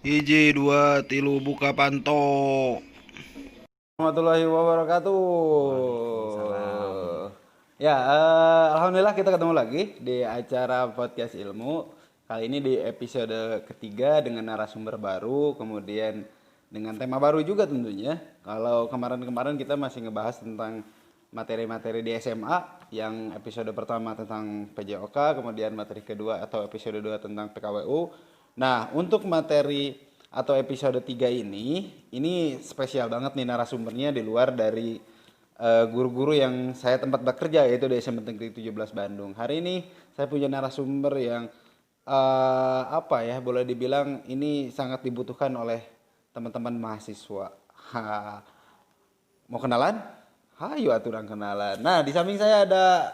Hiji dua tilu buka panto. Warahmatullahi wabarakatuh. Waalaikumsalam. Ya, alhamdulillah kita ketemu lagi di acara podcast ilmu. Kali ini di episode ketiga dengan narasumber baru, kemudian dengan tema baru juga tentunya. Kalau kemarin-kemarin kita masih ngebahas tentang materi-materi di SMA, yang episode pertama tentang PJOK, kemudian materi kedua atau episode 2 tentang PKWU. Nah, untuk materi atau episode 3 ini spesial banget nih narasumbernya di luar dari guru-guru yang saya tempat bekerja, yaitu di SMA Negeri 17 Bandung. Hari ini saya punya narasumber yang boleh dibilang ini sangat dibutuhkan oleh teman-teman mahasiswa. Mau kenalan? Hayu aturan kenalan. Nah, di samping saya ada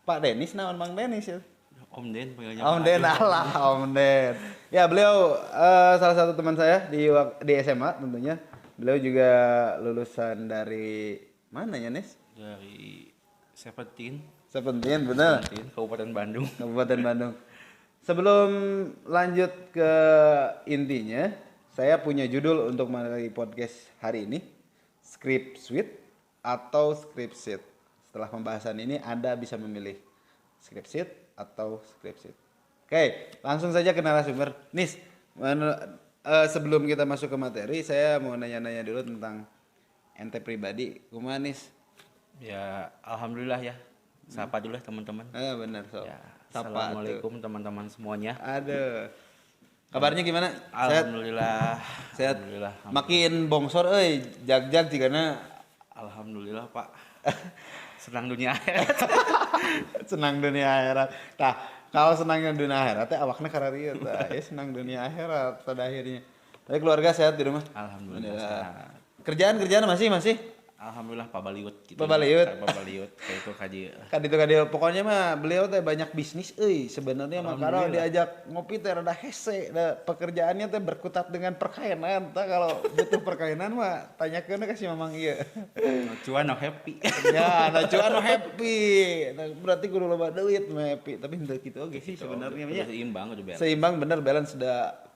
Pak Denis, naon Bang Denis ya. Om Den panggilnya Om Pak. Den, alah Om Den. Ya, beliau salah satu teman saya di SMA tentunya. Beliau juga lulusan dari mana ya, Nis? Dari Seventeen, Seventeen, bener. Kabupaten Bandung. Kabupaten Bandung. Sebelum lanjut ke intinya, saya punya judul untuk materi podcast hari ini, Script Suite atau Script Sheet. Setelah pembahasan ini Anda bisa memilih Script Sheet atau Script Sheet. Oke, langsung saja ke narasumber. Nis, sebelum kita masuk ke materi, saya mau nanya-nanya dulu tentang ente pribadi. Kumaha Nis? Ya, alhamdulillah ya. Sapa dulu ya teman-teman. Benar so. Ya, Sapa assalamualaikum teman-teman semuanya. Aduh. Kabarnya gimana? Sehat? Alhamdulillah. Sehat. Alhamdulillah. Makin bongsor jag-jag jigana Alhamdulillah Pak. Senang dunia akhirat. senang dunia akhirat. Tah, kalau senangnya dunia akhirat teh awakna kararieu tah. Ya senang dunia akhirat pada akhirnya. Tapi keluarga sehat di rumah? Alhamdulillah. Sehat. Kerjaan masih? Alhamdulillah Pak Baliut gitu. Pak Baliut. Pak Baliut kayak itu kaji. Kadi pokoknya mah beliau teh banyak bisnis sebenarnya mah kalau diajak ngopi teh rada hese, pekerjaannya teh berkutat dengan perkainan. Tah kalau butuh perkainan mah tanyakeun ka si Mamang ieu. Cuan no happy. Ya, nah cuan mah happy. Nah, berarti kudu loba duit mah happy, tapi henteu kitu oge sih sebenarnya nya. Seimbang udah beres. Seimbang bener, balance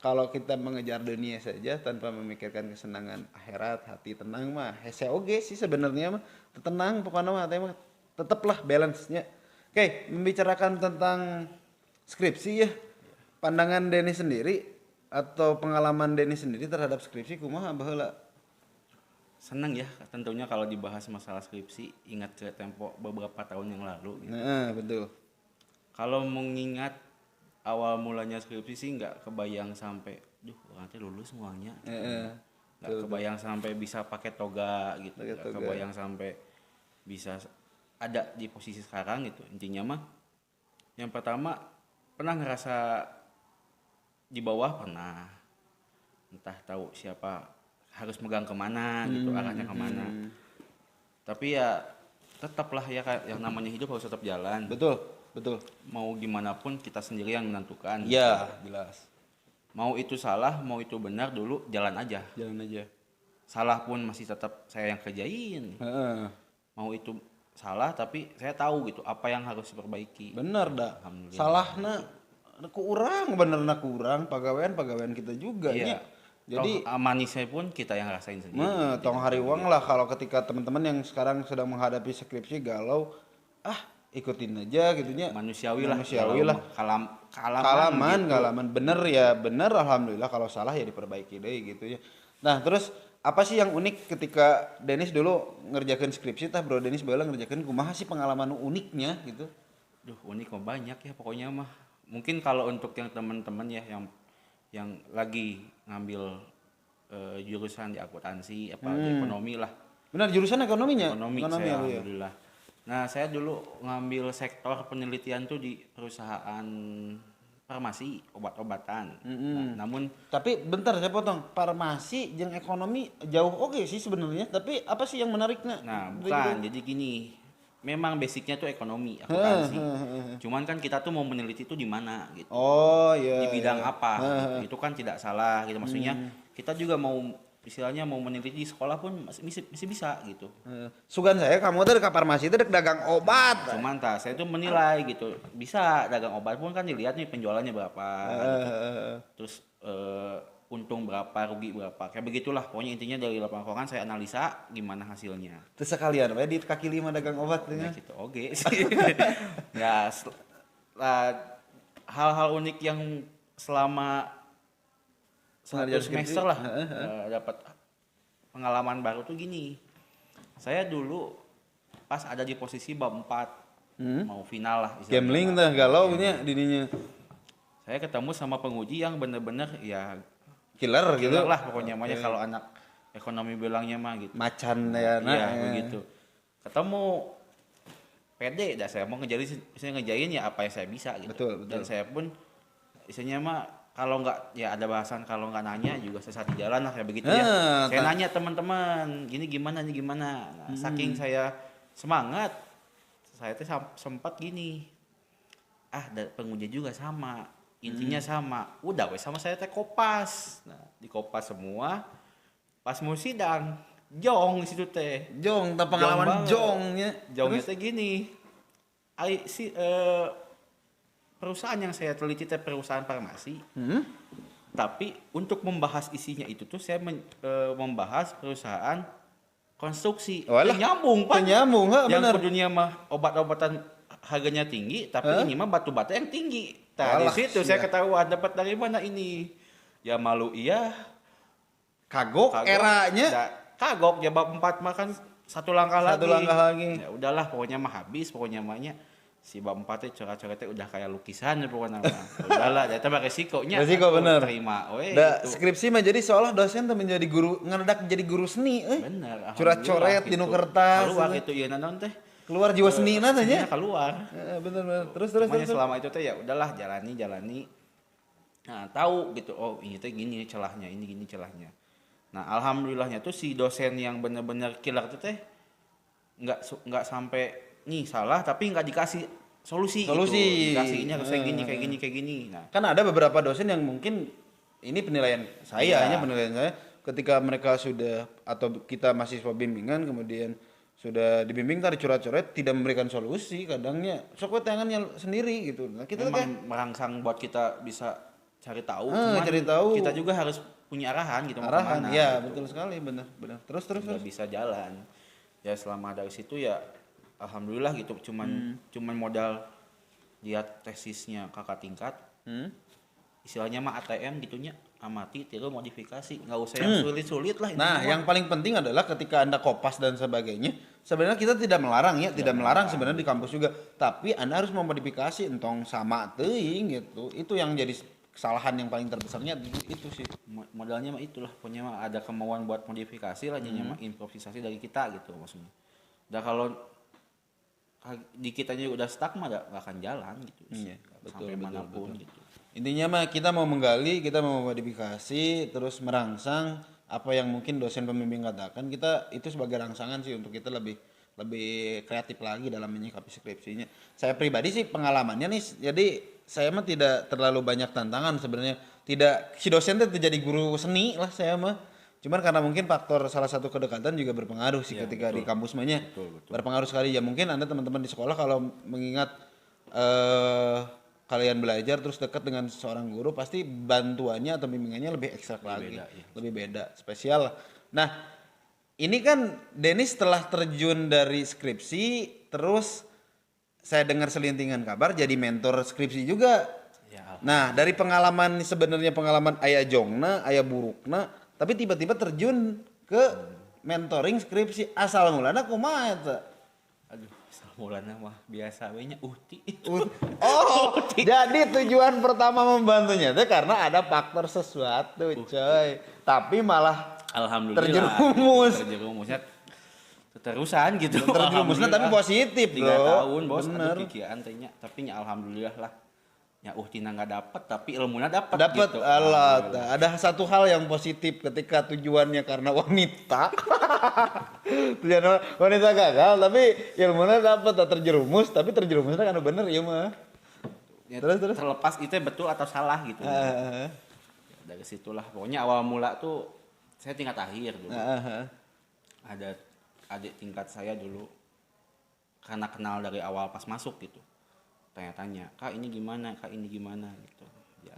kalau kita mengejar dunia saja tanpa memikirkan kesenangan akhirat, hati tenang mah hese oge sih sebenarnya mah. Tenang pokoknya mah teh mah teteplah balance-nya. Oke, membicarakan tentang skripsi ya. Pandangan Denny sendiri atau pengalaman Denny sendiri terhadap skripsi kumaha baheula? Senang ya tentunya kalau dibahas masalah skripsi, ingat ke tempo beberapa tahun yang lalu gitu. Nah, betul. Kalau mengingat awal mulanya skripsi sih nggak kebayang sampai nanti lulus semuanya. Nggak kebayang sampai bisa pakai toga gitu. Nggak kebayang sampai bisa ada di posisi sekarang gitu. Intinya mah yang pertama pernah ngerasa di bawah, pernah entah tahu siapa harus megang kemana gitu, arahnya kemana. Tapi ya tetaplah ya yang namanya hidup harus tetap jalan. Betul. Mau gimana pun kita sendiri yang menentukan. Ya, jelas. Mau itu salah, mau itu benar, dulu jalan aja. Salah pun masih tetap saya yang kerjain. Mau itu salah tapi saya tahu gitu apa yang harus diperbaiki. Bener dah. Alhamdulillah. Salahna benerna kurang pagawean kita juga Iya. nya. Jadi manisnya pun kita yang rasain sendiri. tong hariwang lah kalau ketika teman-teman yang sekarang sedang menghadapi skripsi galau, ikutin aja gitunya. Manusiawi lah. Kalaman gitu. bener alhamdulillah, kalau salah ya diperbaiki deh gitu ya. Nah, terus apa sih yang unik ketika Denis dulu ngerjakan skripsi tah Bro Denis baheula ngerjakan kumaha sih pengalaman uniknya gitu? Unik kok banyak ya pokoknya mah. Mungkin kalau untuk yang teman-teman ya yang lagi ngambil jurusan di akuntansi di ekonomi lah. Benar, jurusan ekonominya? Ekonomi saya, ya. Alhamdulillah. Nah, saya dulu ngambil sektor penelitian tuh di perusahaan farmasi, obat-obatan. Nah, namun tapi bentar saya potong, farmasi jeung ekonomi jauh oke sih sebenarnya, tapi apa sih yang menariknya? nah bukan, jadi gini. Memang basicnya tuh ekonomi, akuntansi. Cuman kan kita tuh mau meneliti itu di mana gitu. Oh iya. Di bidang apa gitu. Itu kan tidak salah gitu. Maksudnya kita juga mau istilahnya mau meneliti di sekolah pun masih bisa gitu. Sugan saya kamu tuh ke farmasi itu dagang obat. Cuman saya tuh menilai gitu. Bisa dagang obat pun kan dilihat nih penjualannya berapa gitu. Terus untung berapa, rugi berapa. Kayak begitulah. Pokoknya intinya dari laporan saya analisa gimana hasilnya. Terus sekalian we di kaki lima dagang obat Ya ya. gitu. Oke sih. Ya hal-hal unik yang selama satu Pengajar skripsi. semester lah dapat pengalaman baru tuh gini. Saya dulu pas ada di posisi bab 4 mau final lah istilahnya. Gambling tah galau nya dininya. Saya ketemu sama penguji yang bener-bener ya Killer gitu. killer lah pokoknya namanya kalau anak ekonomi bilangnya mah gitu. Macan ya Iya begitu. Ketemu pede dah saya mau ngejain ya apa yang saya bisa gitu. Betul. Dan saya pun isinya mah kalau nggak ya ada bahasan kalau nggak nanya juga sesat di jalan lah kayak begitu ya. Saya nanya teman-teman gini gimana nih gimana. Nah, saking saya semangat saya tuh sempat gini. Penguji juga sama. Intinya sama. Udah wes sama saya teh kopas. Nah, di kopas semua. Pas mau sidang, jong di situ teh. Jong, tak pengalaman jongnya. Jongnya teh gini. Perusahaan yang saya teliti teh perusahaan farmasi. Tapi untuk membahas isinya itu tuh saya membahas perusahaan konstruksi. Nyambung Pak. Nyambung, yang benar. ke dunia mah obat-obatan harganya tinggi, tapi ini mah batu bata yang tinggi. Nah, di situ saya ketahuan dapat dari mana ini. Ya malu iya. Kagok eranya. Kagok ya bab 4 mah kan satu langkah lagi. Ya udahlah pokoknya mah habis pokoknya mahnya si bab 4 teh coret-coretnya udah kayak lukisan pokoknya mah. Udahlah eta mah resikonya. Resiko bener. Terima we. Gitu. Skripsi mah jadi seolah dosen tuh menjadi guru ngeradak jadi guru seni Bener. Coret-coret di nu kertas. Keluar itu ieu naon teh. Keluar jiwa seni na tanya. Keluar. Bener. Terus. Selama itu teh ya udahlah jalani. Nah, tahu gitu. Oh, ini teh gini celahnya, ini gini celahnya. Nah, alhamdulillahnya tuh si dosen yang bener-bener killer itu teh nggak sampai nih salah tapi nggak dikasih solusi. Gitu. Dikasihnya kayak gini. Nah, kan ada beberapa dosen yang mungkin ini penilaian saya ketika mereka sudah atau kita mahasiswa bimbingan kemudian sudah dibimbing tadi coret-coret tidak memberikan solusi kadangnya sok tangannya sendiri gitu. Nah, kita memang merangsang buat kita bisa cari tahu, kita juga harus punya arahan gitu arahan ya gitu. Betul sekali benar terus bisa jalan ya selama dari situ ya alhamdulillah gitu cuman modal lihat tesisnya kakak tingkat istilahnya mah ATM gitunya amati tiru modifikasi nggak usah yang sulit-sulit lah. Nah yang paling penting adalah ketika Anda kopas dan sebagainya sebenarnya kita tidak melarang tidak melarang sebenarnya di kampus juga tapi Anda harus memodifikasi entong sama teuing gitu itu yang jadi kesalahan yang paling terbesarnya itu sih modalnya mah itulah pokoknya mah ada kemauan buat modifikasi lah jadinya mah improvisasi dari kita gitu maksudnya. Udah kalau di kitanya udah stuck mah gak akan jalan gitu. Iya, sampai manapun betul. Gitu. Intinya mah kita mau menggali, kita mau modifikasi, terus merangsang apa yang mungkin dosen pembimbing katakan kita itu sebagai rangsangan sih untuk kita lebih kreatif lagi dalam menyikapi skripsinya. Saya pribadi sih pengalamannya nih, jadi saya mah tidak terlalu banyak tantangan sebenarnya. Tidak si dosen itu jadi guru seni lah saya mah. Cuman karena mungkin faktor salah satu kedekatan juga berpengaruh sih ketika betul. Di kampus mahnya. Berpengaruh sekali ya mungkin Anda teman-teman di sekolah kalau mengingat kalian belajar terus dekat dengan seorang guru pasti bantuannya atau bimbingannya lebih ekstra lagi. Lebih beda, spesial. Nah, ini kan Dennis setelah terjun dari skripsi terus saya dengar selintingan kabar jadi mentor skripsi juga. Ya, nah, dari pengalaman sebenarnya pengalaman aya jongna, aya burukna, tapi tiba-tiba terjun ke mentoring skripsi asal mulana kumaha eta? Aduh, asal mulana mah biasa we nya uhti. Jadi tujuan pertama membantunya itu karena ada faktor sesuatu, coy. Tapi malah alhamdulillah terjerumusnya terusan gitu. Terjerumusnya tapi positif, 3 tahun bos ada pikiran tanya tapi nya alhamdulillah lah. Ya tina enggak dapat tapi ilmunya dapat gitu. Allah. Ada satu hal yang positif ketika tujuannya karena wanita. Tujuan wanita gagal tapi ilmunya dapat terjerumus tapi terjerumusnya kan bener ya mah. Ya, terus terlepas itu betul atau salah gitu. Ya, dari situlah pokoknya awal mula tuh saya tingkat akhir dulu. Ada adik tingkat saya dulu karena kenal dari awal pas masuk gitu. Tanya-tanya, Kak ini gimana gitu. Ya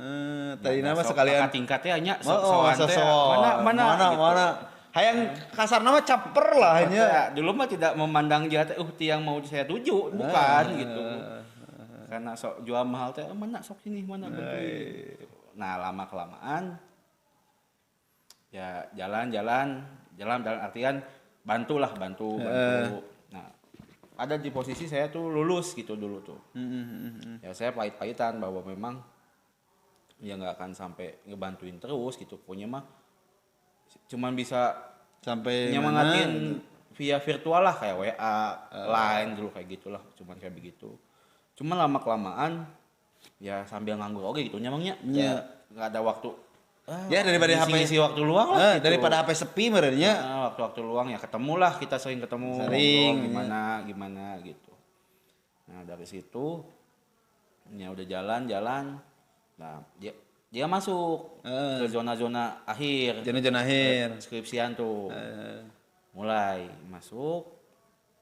Tadi nama sok sekalian kakak tingkatnya nya mana. Hayang kasar nama caper lah gitu. nya. Dulu mah tidak memandang jahat yang mau saya tuju, bukan gitu. Karena sok jual mahal teh mana sok sini mana bantuin. Nah, lama kelamaan ya jalan artian bantu. Nah, ada di posisi saya tuh lulus gitu dulu tuh. Ya saya pahit-pahitan bahwa memang ya nggak akan sampai ngebantuin terus gitu. Pokoknya mah cuman bisa Sampai nyemangatin via virtual lah kayak WA, Line dulu kayak gitulah, cuman kayak begitu. Cuman lama kelamaan ya sambil nganggur oke gitu nyamangnya. Ya nggak ada waktu. Ya daripada ngisi waktu luang lah gitu. Daripada HP sepi merenya. Waktu-waktu luang ya ketemulah, kita sering ketemu, ngobrol gimana gitu. Nah, dari situ ya udah jalan. Nah, dia masuk ke zona-zona akhir. Zona-zona akhir. Skripsian tuh. Mulai masuk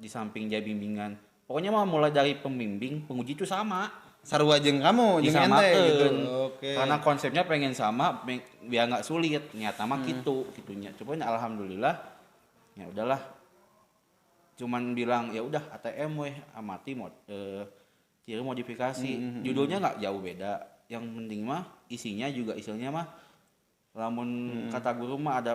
di samping dia bimbingan. Pokoknya mah mulai dari pembimbing, penguji itu sama. Sarua jeung kamu, jeung ente gitu. Oke. Karena konsepnya pengen sama biar nggak sulit. Nyata mah gitunya. Cuman alhamdulillah ya udahlah. Cuman bilang ya udah ATM amati ciri modifikasi. Judulnya nggak jauh beda. Yang penting mah isinya mah lamun kata guru mah ada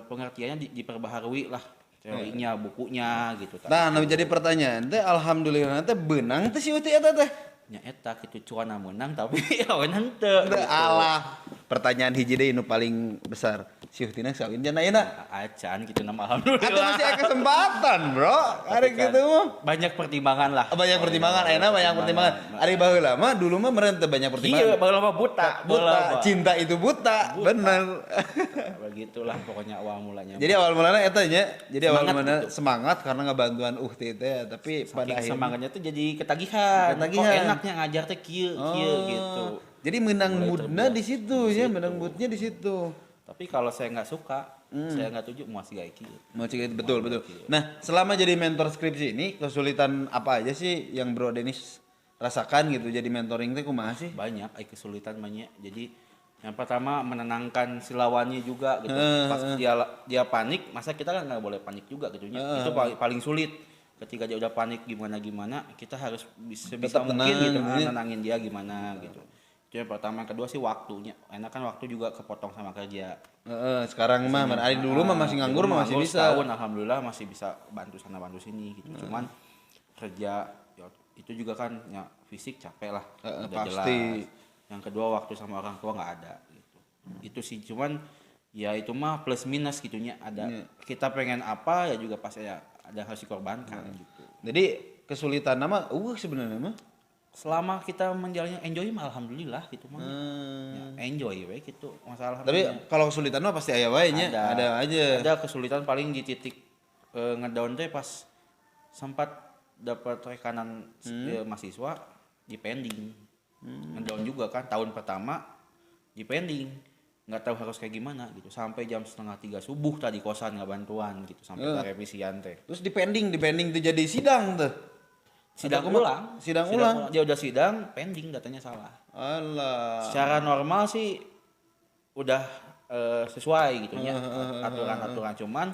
pengertiannya diperbaharui lah teorinya, bukunya gitu. Nah, jadi pertanyaan teh alhamdulillah teh beunang teh si Uti eta teh. Nya eta kitu cuana menang tapi aweuna henteu. Gitu. Alah. Pertanyaan hiji deui nu paling besar. Si Utina kawin jeung ayeuna. Acan kitu nama alhamdulillah. Atuh masih ada kesempatan, Bro. Ari kitu mah. Banyak pertimbangan lah. Banyak pertimbangan, ayeuna banyak pertimbangan. Ari baheula mah dulu mah meureun teu banyak pertimbangan. Iya, baheula mah buta. Cinta itu buta. Bener. Begitulah pokoknya awal mulanya. Jadi awal mulanya eta nya. Jadi awal mulanya semangat karena ngabantuan Uhti teh, tapi pada akhirnya semangatnya tuh jadi ketagihan. Kok enaknya ngajar teh kieu gitu. Jadi menang moodnya di situ ya, menang moodnya di situ. Tapi kalau saya nggak suka, saya nggak tuju mau sih kayak gitu. Mau sih betul. Nah, selama jadi mentor skripsi ini kesulitan apa aja sih yang Bro Denis rasakan gitu jadi mentoring teh kumaha sih? Banyak kesulitan banyak. Jadi yang pertama menenangkan si lawannya juga gitu. Pas dia panik, masa kita kan nggak boleh panik juga gitu. Itu paling sulit. Ketika dia udah panik gimana kita harus bisa mungkin gitu nenangin dia gimana gitu. Itu yang pertama. Yang kedua sih waktunya. Enak kan waktu juga kepotong sama kerja. Sekarang mah ari dulu mah masih nganggur mah masih bisa. Setahun alhamdulillah masih bisa bantu sana bantu sini gitu. Cuman kerja ya, itu juga kan ya fisik capek lah. Udah pasti. Jelas. Yang kedua waktu sama orang tua nggak ada gitu. Itu sih cuman ya itu mah plus minus gitunya ada. Kita pengen apa ya juga pasti ya ada harus dikorbankan gitu. Jadi kesulitan nama sebenarnya mah selama kita menjalannya enjoy mah alhamdulillah gitu mah. Ya, enjoy we gitu masalah. Tapi kalau kesulitan mah pasti aya wae nya, ada aja. Ada kesulitan paling di titik ngedown teh pas sempat dapat rekanan mahasiswa di pending. Ngedown juga kan tahun pertama di pending. Nggak tahu harus kayak gimana gitu sampai jam 2:30 subuh tadi kosan nggak bantuan gitu sampai revisian teh. Terus di pending tuh jadi sidang tuh. Sidang ulang. Dia udah sidang, pending datanya salah. Alah. Secara normal sih udah sesuai gitu ya aturan-aturan cuman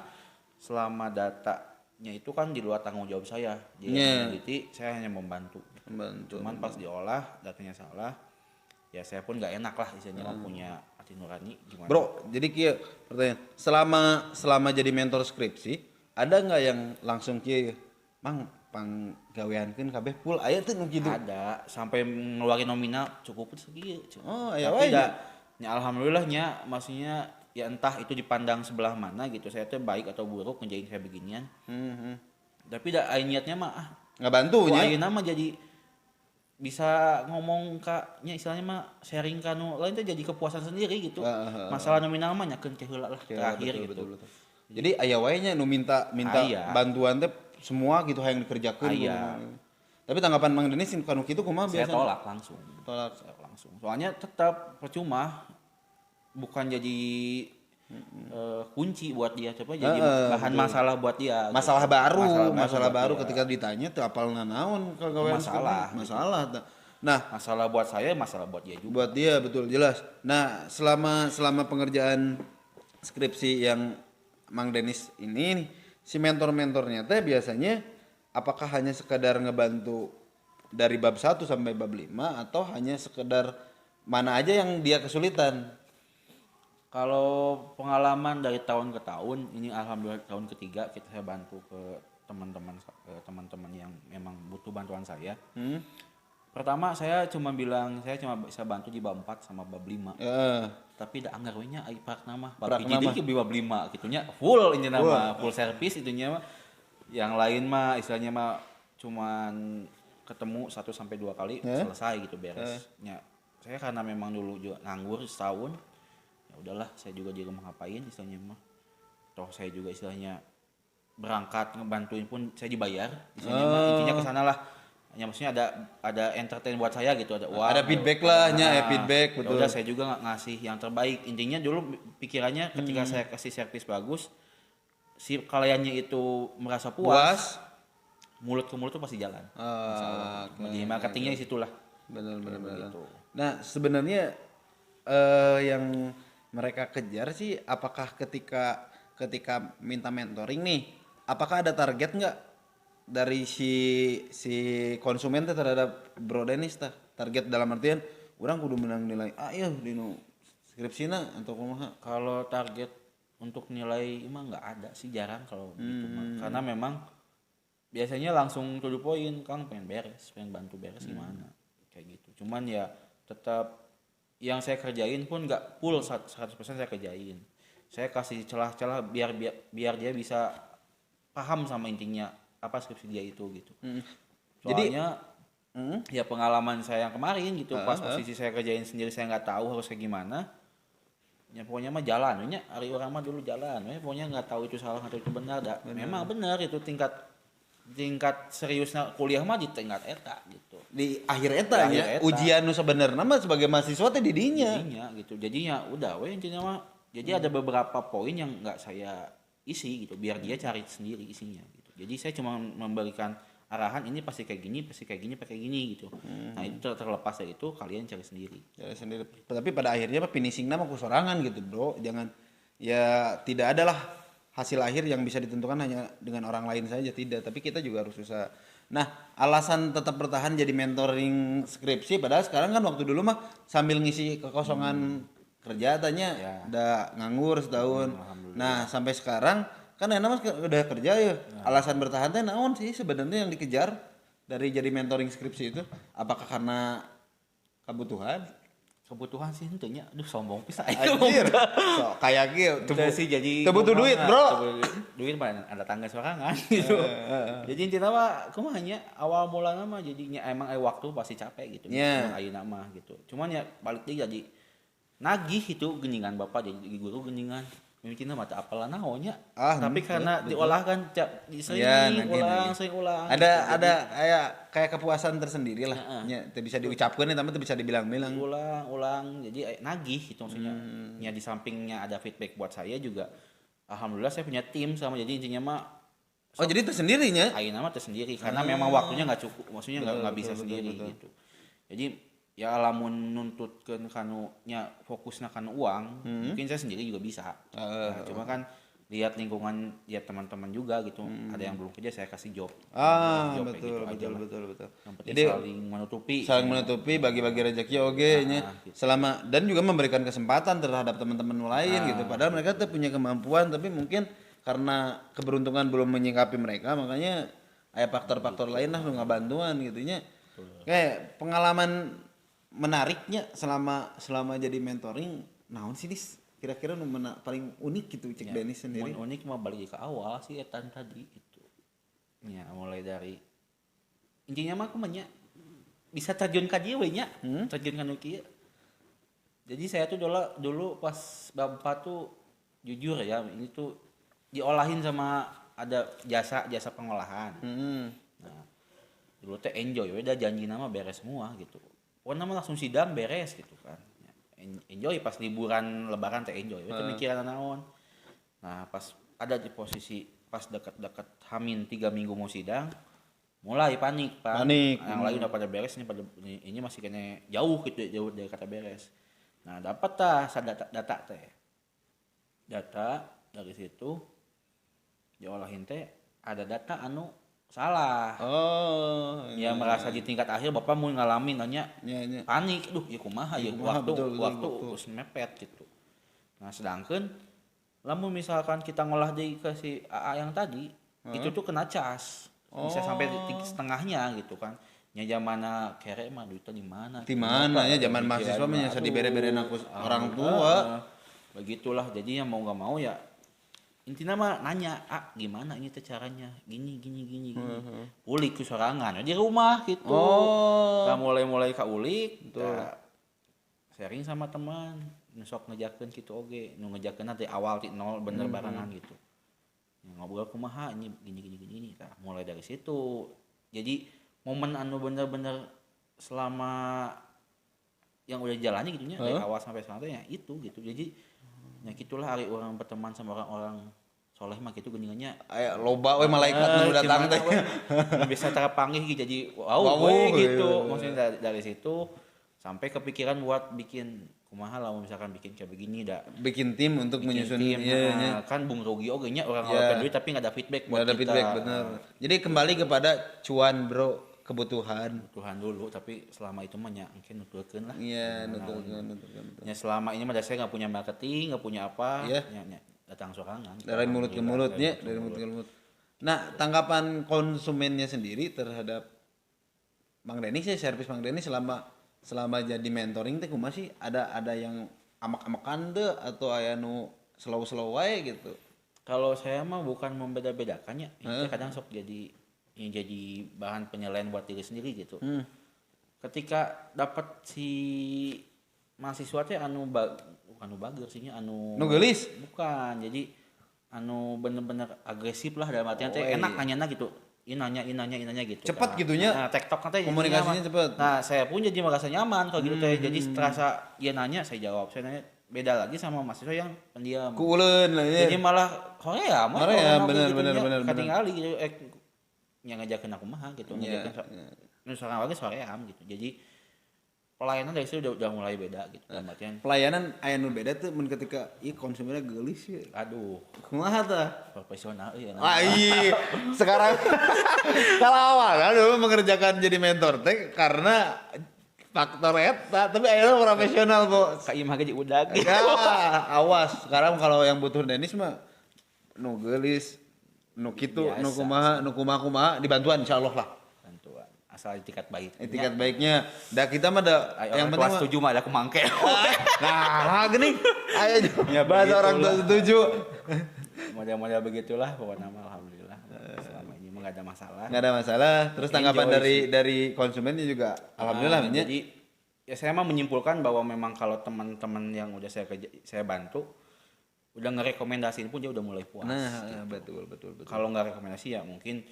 selama datanya itu kan di luar tanggung jawab saya. Jadi meneliti, saya hanya membantu. Cuman pas diolah datanya salah. Ya saya pun nggak enak lah istilahnya punya hati nurani gimana. Bro, jadi kieu pertanyaan. Selama jadi mentor skripsi, ada nggak yang langsung kieu, Mang panggaweankeun kabeh full aya teh nu kitu? Ada, sampai ngeluarin nominal cukup segitu. Oh, aya wae. Ya alhamdulillahnya maksudnya ya entah itu dipandang sebelah mana gitu. Saya tuh baik atau buruk ngejain saya beginian. Tapi niatnya mah nggak bantu nya. Ayeuna mah jadi bisa ngomong kaknya istilahnya mah sharing kanu lain tuh jadi kepuasan sendiri gitu. Masalah nominal mah nyakeun ke heula lah terakhir gitu. Betul. Jadi aya wae nya nu minta bantuan teh semua gitu yang dikerjakan. Tapi tanggapan Mang Denis kanu kitu kumaha biasanya? Saya tolak langsung. Soalnya tetap percuma bukan jadi kunci buat dia coba jadi bahan masalah buat dia. Masalah baru ketika ditanya teu apal naon kagawean masalah. Nah, masalah buat saya, masalah buat dia juga. buat dia betul jelas. Nah, selama pengerjaan skripsi yang Mang Denis ini nih, si mentor-mentornya teh biasanya apakah hanya sekedar ngebantu dari bab 1 sampai bab 5 atau hanya sekedar mana aja yang dia kesulitan? Kalau pengalaman dari tahun ke tahun, ini alhamdulillah tahun ketiga saya bantu ke teman-teman yang memang butuh bantuan saya. Pertama saya cuma bilang saya cuma bisa bantu di bab 4 sama bab 5. Tapi da anggar we nya ai prakna mah bab hiji deui ke bab 5 kitunya full ini nama full service itunya mah. Yang lain mah istilahnya mah cuman ketemu 1 sampai 2 kali selesai gitu beresnya. Saya karena memang dulu juga nganggur setahun, ya udahlah saya juga di rumah ngapain istilahnya mah. Toh saya juga istilahnya berangkat ngebantuin pun saya dibayar istilahnya mah intinya ke sana lah. Ya maksudnya ada entertain buat saya gitu, ada uang, ada feedback lah nya, feedback betul. Udah saya juga ngasih yang terbaik. Intinya dulu pikirannya ketika saya kasih servis bagus, si kliennya itu merasa puas, mulut ke mulut tuh pasti jalan. Jadi marketingnya di situlah. Benar. Gitu. Nah, sebenarnya yang mereka kejar sih apakah ketika minta mentoring nih, apakah ada target nggak dari si konsumen terhadap Bro Denis tah? Target dalam artian orang kudu menang nilai A ya dino skripsina atau kumaha? Kalau target untuk nilai emang nggak ada sih, jarang kalau gitu mah. Karena memang biasanya langsung to the point, Kang pengen bantu beres gimana kayak gitu. Cuman ya tetap yang saya kerjain pun nggak full 100% saya kerjain. Saya kasih celah-celah biar dia bisa paham sama intinya apa skripsi dia itu gitu. Soalnya ya pengalaman saya yang kemarin gitu, pas posisi saya kerjain sendiri saya nggak tahu harus kayak gimana. Ya pokoknya mah jalan, nya hari orang mah dulu jalan, pokoknya nggak tahu itu salah atau itu benar, memang benar itu tingkat seriusnya kuliah mah di tingkat eta gitu. Di akhir eta ya, ujian nu sebenarnya mah sebagai mahasiswa teh di dinya gitu. Jadinya udah intinya mah jadi ada beberapa poin yang nggak saya isi gitu, biar dia cari sendiri isinya gitu. Jadi saya cuma memberikan arahan ini pasti kayak gini, pakai gini gitu. Nah itu terlepas dari itu kalian cari sendiri. Tapi pada akhirnya finishing nama kusorangan gitu bro. Jangan ya tidak adalah hasil akhir yang bisa ditentukan hanya dengan orang lain saja, tidak. Tapi kita juga harus usaha. Nah alasan tetap bertahan jadi mentoring skripsi padahal sekarang kan waktu dulu mah sambil ngisi kekosongan kerja tanya udah nganggur setahun. Nah sampai sekarang kan enak mas udah kerja ya. Alasan bertahan teh naon sih sebenarnya yang dikejar dari jadi mentoring skripsi itu? Apakah karena kebutuhan sih tentunya. Aduh sombong pisan. Anjir. So, kayak gitu. Sih jadi butuh duit, Bro. Duit mah ada tangga sorangan gitu. Jadi intinya mah kumanya awal mulanya mah jadinya emang waktu pasti capek gitu. Ayeuna mah gitu. Cuman ya balik deui jadi nagih itu geningan bapak jadi guru geningan. Mungkin mata apalah naonnya. Tapi karena diolah kan sering ulang. Ada kayak kepuasan tersendiri lah. Itu bisa diucapkan tapi itu bisa dibilang-bilang. Ulang. Jadi nagih itu maksudnya. Ya di sampingnya ada feedback buat saya juga. Alhamdulillah saya punya tim sama jadi intinya mah. Jadi tersendirinya? Ayeuna mah tersendiri karena memang waktunya nggak cukup. Maksudnya nggak bisa sendiri gitu. Jadi ya lamun nuntutkeun kanu nya fokusna kanu uang, mungkin saya sendiri juga bisa. Cuma kan lihat lingkungan ya teman-teman juga gitu. Ada yang belum kerja saya kasih job. Betul. Jadi saling menutupi bagi-bagi rezeki nya gitu. Selama dan juga memberikan kesempatan terhadap teman-teman lain gitu. Padahal mereka tuh punya kemampuan tapi mungkin karena keberuntungan belum menyikapi mereka makanya ada faktor-faktor lain lah nggak bantuan gitunya. Kayak pengalaman menariknya selama jadi mentoring naon sih dis kira-kira paling unik gitu cek Denis sendiri. Unik mah balik ke awal sih etan tadi itu. Ya mulai dari intinya mah aku bisa terjun ka dieu we nya. Terjun ka nu kieu. Jadi saya tuh dulu pas bab 4 tuh jujur ya ini tuh diolahin sama ada jasa pengolahan. Nah, dulu teh enjoy we da janji nama beres semua gitu. Pokoknya mah langsung sidang beres gitu kan. Enjoy pas liburan lebaran teh enjoy. Itu mikiran naon. Nah, pas ada di posisi pas dekat-dekat Hamin 3 minggu mau sidang, mulai panik. Panik. Yang lain udah pada beres, ini masih kena jauh gitu, jauh dari kata beres. Nah dapat data teh, data dari situ diolahin teh ada data anu salah. Ya merasa di tingkat akhir bapak mau ngalamin nanya panik, ya kumaha ya waktu terus mepet gitu. Nah sedangkan lamun misalkan kita ngolah di ke si AA yang tadi itu tuh kena cas bisa sampai setengahnya gitu kan. Nya zamana kere mah duitnya di mana? Di mana ya zaman mahasiswa mah nya dibere-bere aku orang tua. Begitulah jadinya mau enggak mau ya intinya mah nanya, gimana ini teh caranya? Gini. Ulik ke sorangan di rumah gitu. Nah, mulai ulik, sharing sama teman, sok ngejakeun kitu oge, nu ngejakeunna teh awal ti nol bener barengan gitu. Ngobrol kumaha ini gini. Nah, mulai dari situ. Jadi momen anu bener-bener selama yang udah jalannya gitu nya dari awal sampai sekarang ya itu gitu. Jadi ya gitulah hari orang berteman sama orang-orang soleh mah gitu geuningannya aya loba we malaikat nu datang teh bisa terpanggih jadi wow gitu. Maksudnya dari situ sampai kepikiran buat bikin kumaha lah misalkan bikin kayak begini bikin tim untuk menyusun kan Bung Rugi oge nya orang ngeluarkan duit tapi enggak ada feedback buat kita. Feedback bener. Jadi kembali kepada cuan bro, kebutuhan dulu tapi selama itu mah nya mungkin nuturkeun lah. Iya, nuturkeun. Ya selama ini mah saya enggak punya marketing, enggak punya apa, nya datang sorangan. Dari mulut ke mulut nya, dari mulut ke mulut. Nah, tanggapan konsumennya sendiri terhadap Mang Denny sih, servis Mang Denny selama jadi mentoring teh kumaha sih? Ada yang amak-amakan teu atau aya nu slow-slow wae gitu? Kalau saya mah bukan membeda-bedakannya, kadang sok jadi bahan penilaian buat diri sendiri gitu. Ketika dapat si mahasiswa teh anu bager sih anu gelis bukan, jadi anu bener-bener agresif lah dalam artian teh enak nanyana gitu. Nanya gitu. Cepat kan. Gitunya. Nah, TikTok nanti komunikasinya cepat. Nah, saya pun jadi merasa nyaman kalau gitu teh. Jadi terasa dia nanya, saya jawab. Saya nanya beda lagi sama mahasiswa yang pendiam. Kuuleun lah ya. Jadi malah Korea bener. Katingali gitu yang ngajakin aku mah gitu, ngajakin misalkan lagi soream gitu. Jadi pelayanan dari situ udah mulai beda gitu. Pelayanan aya nu beda tuh mun ketika konsumennya geulis ya. Aduh, kumaha tah? Profesional ya. Sekarang kalau awal dulu mengerjakan jadi mentor teh karena faktor eta, tapi ayeuna profesional, Bu. Ka imah gaji udag. Ya, awas. Sekarang kalau yang butuh Denis mah nu geulis, nu kitu, nu kumaha dibantuan insyaallah lah. Bantuan. Asal etikat baik. Etikat baiknya. Da kita mah yang penting kelas 7 mah ada kumangke. Nah, geuning. Aya bahasa orang tua setuju. Model-model begitulah pokoknya mah alhamdulillah. Selama ini mah enggak ada masalah. Enggak ada masalah. Terus tanggapan dari konsumennya juga alhamdulillah nya. Jadi ya saya mah menyimpulkan bahwa memang kalau teman-teman yang udah saya bantu udah ngerekomendasiin pun dia udah mulai puas. Nah, gitu. betul. Kalau nggak rekomendasi ya mungkin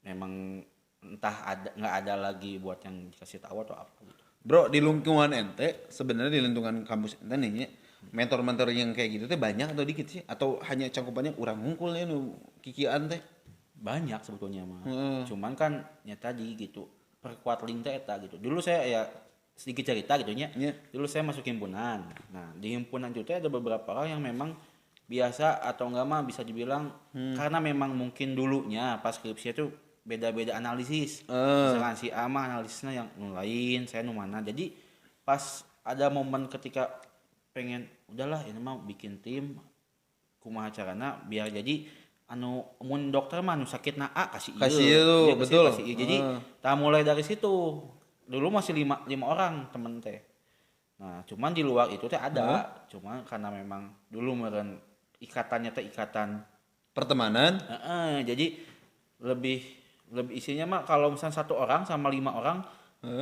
memang entah nggak ada lagi buat yang dikasih tahu atau apa gitu. Bro, di lingkungan ente sebenarnya di lingkungan kampus ente nih mentor-mentor yang kayak gitu teh banyak atau dikit sih? Atau hanya cakupannya urang hungkul ya nu kikian teh? Banyak sebetulnya mah. Cuman kan ya tadi gitu perkuat link teh eta gitu. Dulu saya ya sedikit cerita gitu nya. Dulu saya masuk himpunan. Nah, di himpunan itu ada beberapa orang yang memang biasa atau enggak mah bisa dibilang karena memang mungkin dulunya pas skripsi itu beda-beda analisis. Misalkan si A mah analisisnya yang lain, saya nu mana. Jadi pas ada momen ketika pengen udahlah ini mah bikin tim kumaha carana biar jadi anu mun dokter mah anu sakitna A kasih ieu betul. Jadi mulai dari situ. Dulu masih 5 orang temen teh. Nah, cuman di luar itu teh ada. Cuman karena memang dulu meureun ikatannya teh ikatan pertemanan. Jadi lebih isinya mah kalau misalnya 1 orang sama 5 orang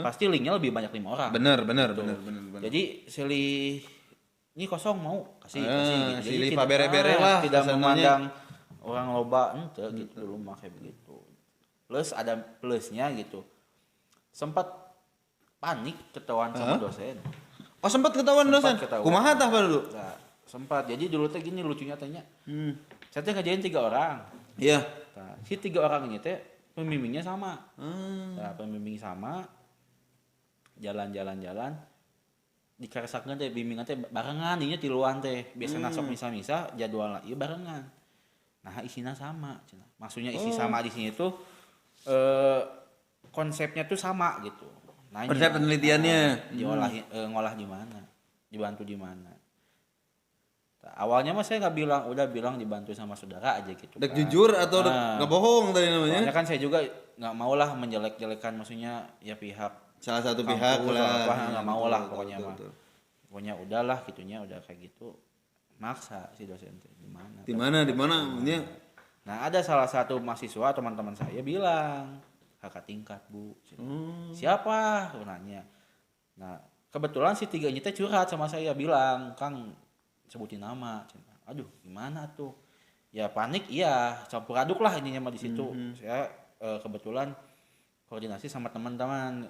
pasti linknya lebih banyak 5 orang. Bener. Jadi silih ini kosong mau kasih gitu. Silih bere-bere lah. Tidak memandang orang loba ente gitu dulu mah kayak begitu. Plus ada plusnya gitu. Sempat panik ketahuan sama dosen. Oh, sempat ketahuan dosen. Kumaha tah dulu? Nah, sempat. Jadi dulu teh gini lucunya tanya. Saya teh ngajain 3 orang. Iya. Nah, si 3 orang ini teh pembimbingnya sama. Nah, pembimbing sama, jalan dikaresakeun teh bimbingan teh barengan dinya tiluan teh. Biasana sok misa-misa jadwal ieu barengan. Nah, isinya sama cenah. Maksudnya isi sama di sini tuh konsepnya tuh sama gitu. Nanya, konsep penelitiannya ngolah di mana? Dibantu di mana? Awalnya mah saya udah bilang dibantu sama saudara aja gitu. Dek jujur atau dek nggak bohong tadi namanya? Soalnya kan saya juga nggak mau lah menjelek-jelekan, maksudnya ya pihak Salah satu pihak lah. Nggak mau lah pokoknya mah. Pokoknya udahlah gitunya, udah kayak gitu. Maksa si dosen teh di mana namanya? Nah, ada salah satu mahasiswa teman-teman saya bilang, kakak tingkat Bu. Siapa? Aku nanya. Nah, kebetulan si tiga ini teh curhat sama saya, bilang, Kang sebutin nama. Aduh, gimana tuh? Ya panik, iya, campur aduk lah ininya mah di situ. Saya kebetulan koordinasi sama teman-teman,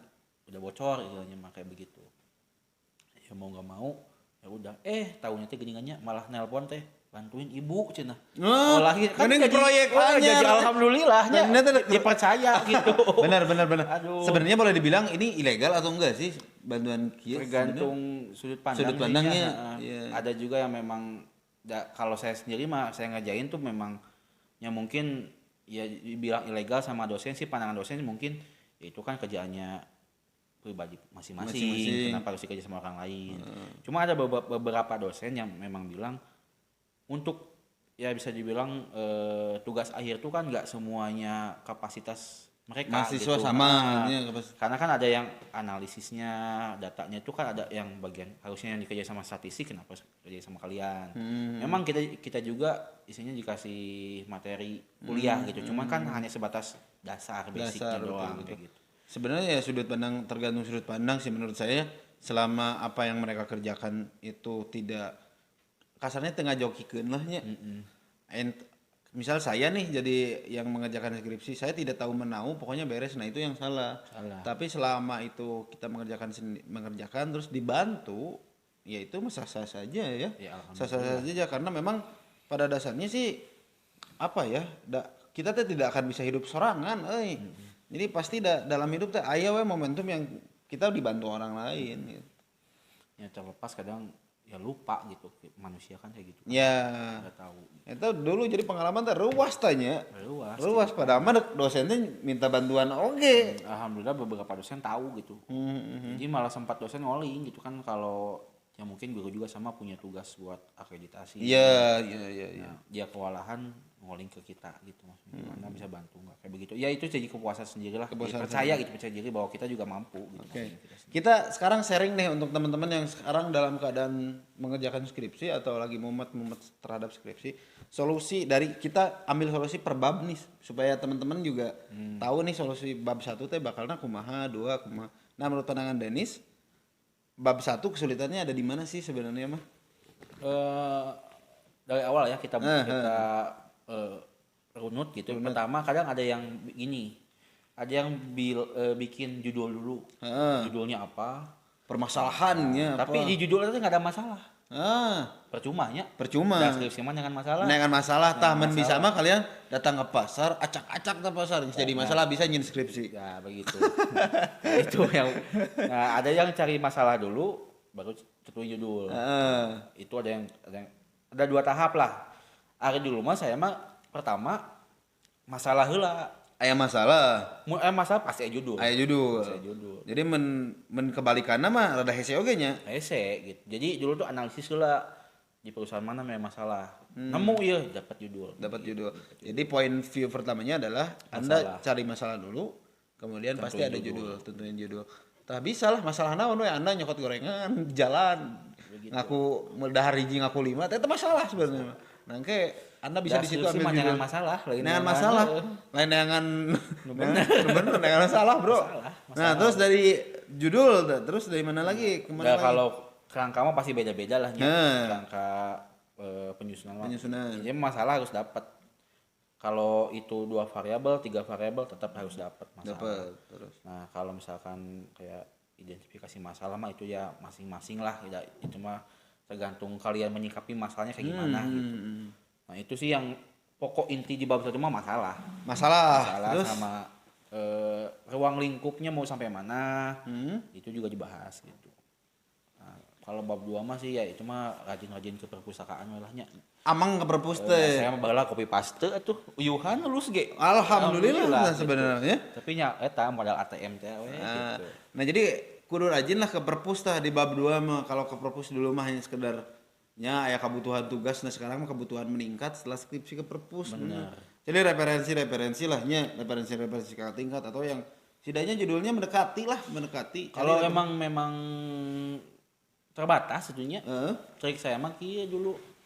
udah bocor istilahnya mah kayak begitu. Ya mau nggak mau, ya udah. Tahunya teh geningannya malah nelpon teh, bantuin ibu cenah. Lahir kan jadi proyek jadi alhamdulillahnya dipercaya gitu. Benar. Aduh. Sebenarnya boleh dibilang ini ilegal atau enggak sih bantuan kieu? Tergantung sudut pandangnya. Ada juga yang memang kalau saya sendiri mah saya ngerjain tuh memang yang mungkin ya dibilang ilegal sama dosen sih, pandangan dosen mungkin ya itu kan kerjaannya pribadi masing-masing. Kenapa harus kerja sama orang lain? Cuma ada beberapa dosen yang memang bilang untuk ya bisa dibilang tugas akhir tuh kan nggak semuanya kapasitas mereka mahasiswa gitu. sama Karena kan ada yang analisisnya, datanya itu kan ada yang bagian harusnya yang dikerjain sama statistik, kenapa kerja sama kalian. Memang kita juga isinya dikasih materi kuliah gitu, cuman kan hanya sebatas dasar basicnya doang kayak gitu. Sebenarnya ya tergantung sudut pandang sih menurut saya. Selama apa yang mereka kerjakan itu tidak kasarnya tengah jokikeun lah nya. Misal saya nih jadi yang mengerjakan skripsi, saya tidak tahu menau, pokoknya beres, nah itu yang salah. Tapi selama itu kita mengerjakan terus dibantu, ya itu sah-sah saja ya. Sah-sah saja karena memang pada dasarnya sih apa ya? Kita tidak akan bisa hidup sorangan, Jadi pasti dalam hidup teh aya we momentum yang kita dibantu orang lain gitu. Ya terlepas kadang ya lupa gitu, manusia kan kayak gitu. Ya. Enggak tahu. Itu dulu jadi pengalaman teh ruas tanya. Ruas padahal mah dosennya minta bantuan oge. Alhamdulillah beberapa dosen tahu gitu. Jadi malah sempat dosen ngoling gitu kan, kalau ya mungkin guru juga sama punya tugas buat akreditasi. Iya. Nah, dia kewalahan ngoling ke kita gitu, maksudnya gimana bisa bantu nggak kayak begitu. Ya itu jadi kepuasan sendiri lah. Percaya diri bahwa kita juga mampu gitu. Kita sekarang sharing nih untuk teman-teman yang sekarang dalam keadaan mengerjakan skripsi atau lagi mumet terhadap skripsi. Solusi dari kita ambil solusi per bab nih supaya teman-teman juga tahu nih solusi bab 1 teh bakalna kumaha, 2 kumaha. Nah, menurut pandangan Dennis, bab 1 kesulitannya ada di mana sih sebenarnya mah? Dari awal ya kita runut gitu. Pertama kadang ada yang gini, ada yang bikin judul dulu. Judulnya apa? Permasalahannya apa? Tapi di judul itu nggak ada masalah. Percuma. Dan skripsi mah jangan masalah. Jangan masalah. Taman bisa mah kalian datang ke pasar, acak-acak ke pasar. Jadi masalah bisa nyin skripsi. Ya begitu. Itu yang. Nah, ada yang cari masalah dulu, baru tentuin judul. Itu ada 2 tahap lah. Ari dulu mah saya mah pertama masalah heula. Aya masalah. Masalah pasti aya judul. Jadi men kebalikanna mah rada hese oge nya. Hese gitu. Jadi dulu tuh analisis heula di perusahaan mana memang masalah. Nemu ya dapat judul. Jadi point view pertamanya adalah Anda cari masalah dulu, kemudian pasti ada judul, tentuin judul. Tah bisa lah masalah naon we Anda nyokot gorengan jalan. Ngaku dahar hiji ngaku 5, itu masalah sebenarnya. Nangke Anda bisa di situ ambil judul. Neangan masalah. Lain bener masalah, Bro. Nah, terus dari judul, terus dari mana lagi? Kemana lagi? Kalau kerangka mah pasti beda-beda lah ya. Kerangka penyusunan. Jadi masalah harus dapat. Kalau itu 2 variabel, 3 variabel tetap harus dapat masalah. Terus. Nah, kalau misalkan kayak identifikasi masalah mah itu ya masing-masing lah, itu mah tergantung kalian menyikapi masalahnya kayak gimana gitu. Nah, itu sih yang pokok inti di bab 1 mah masalah terus? Sama ruang lingkupnya mau sampai mana, itu juga dibahas gitu. Nah, kalau bab 2 mah sih ya itu mah rajin-rajin ke perpustakaan lahnya. Amang ke perpus Nah, teh. saya mah baheula copy paste atuh uyuhan lulus ge. Alhamdulillah gitu. sebenarnya. Tapi nya eta modal ATM teh we gitu. Nah jadi kudu rajin lah ke perpus tah di bab 2 mah. Kalau ke perpus dulu mah hanya sekedar nya aya kebutuhan tugas, nah sekarang mah kebutuhan meningkat setelah skripsi ke perpus. Bener. Jadi referensi lah nya, referensi kakak tingkat atau yang setidaknya judulnya mendekati. Kalau memang terbatas tentunya. Trik saya mah kieu dulu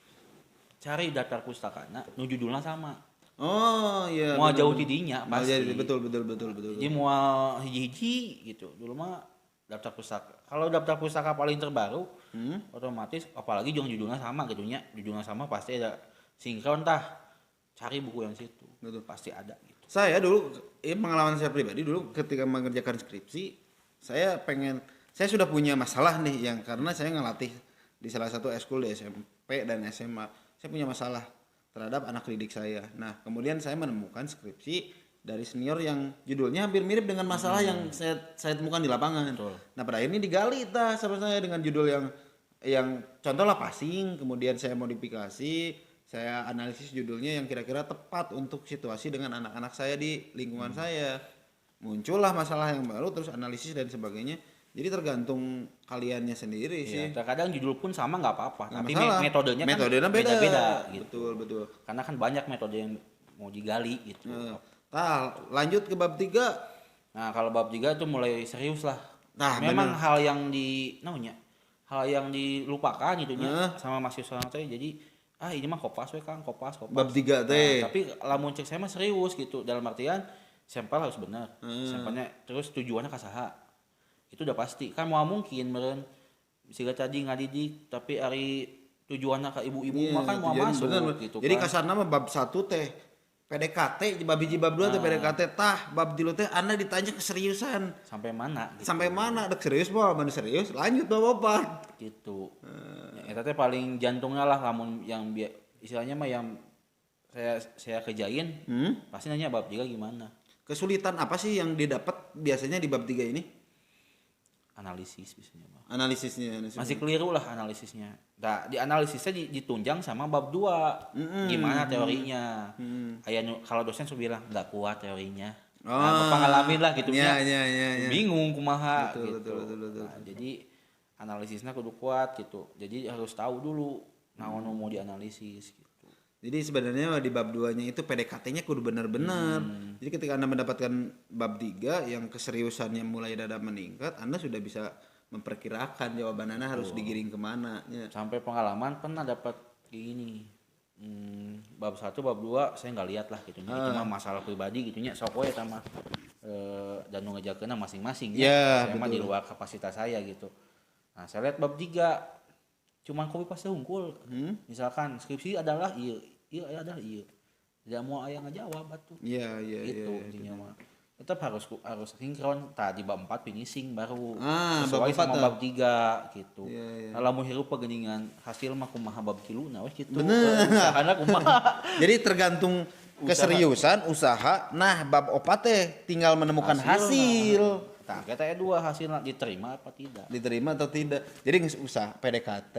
cari daftar pustakana nu judulna sama. Oh iya. Mau jauh tidinya pasti. Jadi betul. Jadi mau hiji-hiji gitu. Dulu mah daftar pustaka. Kalau daftar pustaka paling terbaru, otomatis apalagi judulnya sama gitu nya. Judulnya sama pasti ada sinkron tah. Cari buku yang situ. Gitu pasti ada gitu. Saya dulu pengalaman saya pribadi dulu ketika mengerjakan skripsi, saya sudah punya masalah nih yang karena saya ngelatih di salah satu eskul di SMP dan SMA. Saya punya masalah terhadap anak didik saya. Nah, kemudian saya menemukan skripsi dari senior yang judulnya hampir mirip dengan masalah yang saya temukan di lapangan. Betul. Nah, pada akhirnya digali sama saya dengan judul yang contoh lah passing, kemudian saya modifikasi, saya analisis judulnya yang kira-kira tepat untuk situasi dengan anak-anak saya di lingkungan saya. Muncullah masalah yang baru, terus analisis dan sebagainya. Jadi tergantung kaliannya sendiri sih. Terkadang judul pun sama nggak apa-apa, tapi masalah. metodenya kan beda. beda-beda gitu. Betul. Karena kan banyak metode yang mau digali gitu. Lanjut ke bab 3. Nah, kalau bab 3 itu mulai serius lah. Nah, memang hal yang dilupakan gitu nya sama mahasiswa teh. Jadi ini mah kopas we Kang, kopas. Bab 3 teh. Tapi lamun cek saya mah serius gitu. Dalam artian sampel harus benar. Sampelnya terus tujuannya ka saha. Itu udah pasti. Kan mau mungkin meureun siga tadi ngadidik tapi ari tujuannya ke ibu-ibu mah kan mau masuk bener. gitu. Jadi kan. kasarna mah bab 1 teh PDKT, bab 1 bab 2 teh PDKT tah, bab 3 teh Anda ditanya keseriusan. Sampai mana gitu. Sampai mana? Dek serius mah, mana serius? Lanjut bab 4. Gitu. Eta teh paling jantungnya lah lamun yang istilahnya mah yang saya kerjain pasti nanya bab 3 gimana. Kesulitan apa sih yang didapat biasanya di bab 3 ini? Analisis biasanya mah. Analisisnya. Masih keliru lah analisisnya. Nah, di analisisnya ditunjang sama bab 2. Gimana teorinya? Kalau dosen sudah bilang enggak kuat teorinya. Nah, pengalamin lah gitu ya. Bingung kumaha betul, gitu. Betul. Nah, jadi analisisnya kudu kuat gitu. Jadi harus tahu dulu naon mau dianalisis gitu. Jadi sebenarnya di bab 2-nya itu PDKT-nya kudu benar-benar. Jadi ketika Anda mendapatkan bab 3 yang keseriusannya mulai dadak meningkat, Anda sudah bisa memperkirakan jawaban Anda harus digiring kemana. Ya. Sampai pengalaman pernah dapat gini. Bab 1, bab 2 saya nggak lihat lah gitu. Itu mah masalah pribadi gitunya. Sok we eta mah dan ngejakeuna masing-masing ya. Saya mah di luar kapasitas saya gitu. Nah, saya lihat bab 3 cuman copy paste hungkul. Misalkan skripsi adalah iya adalah iya. Tidak mau aya ngajawab atuh. Iya. Gitu intinya mah. Tetap harus sinkron tadi bab 4 finishing baru bab sesuai sama 4 bab 3 gitu. Iya. Nah, lamun hirup pegeningan hasil mah kumaha bab 3 nah wes gitu. Bener. Karena kumaha. Jadi tergantung keseriusan usaha. Nah, bab 4 teh tinggal menemukan hasil. Nah, kita 2 hasilnya diterima apa tidak? Diterima atau tidak. Jadi usaha PDKT,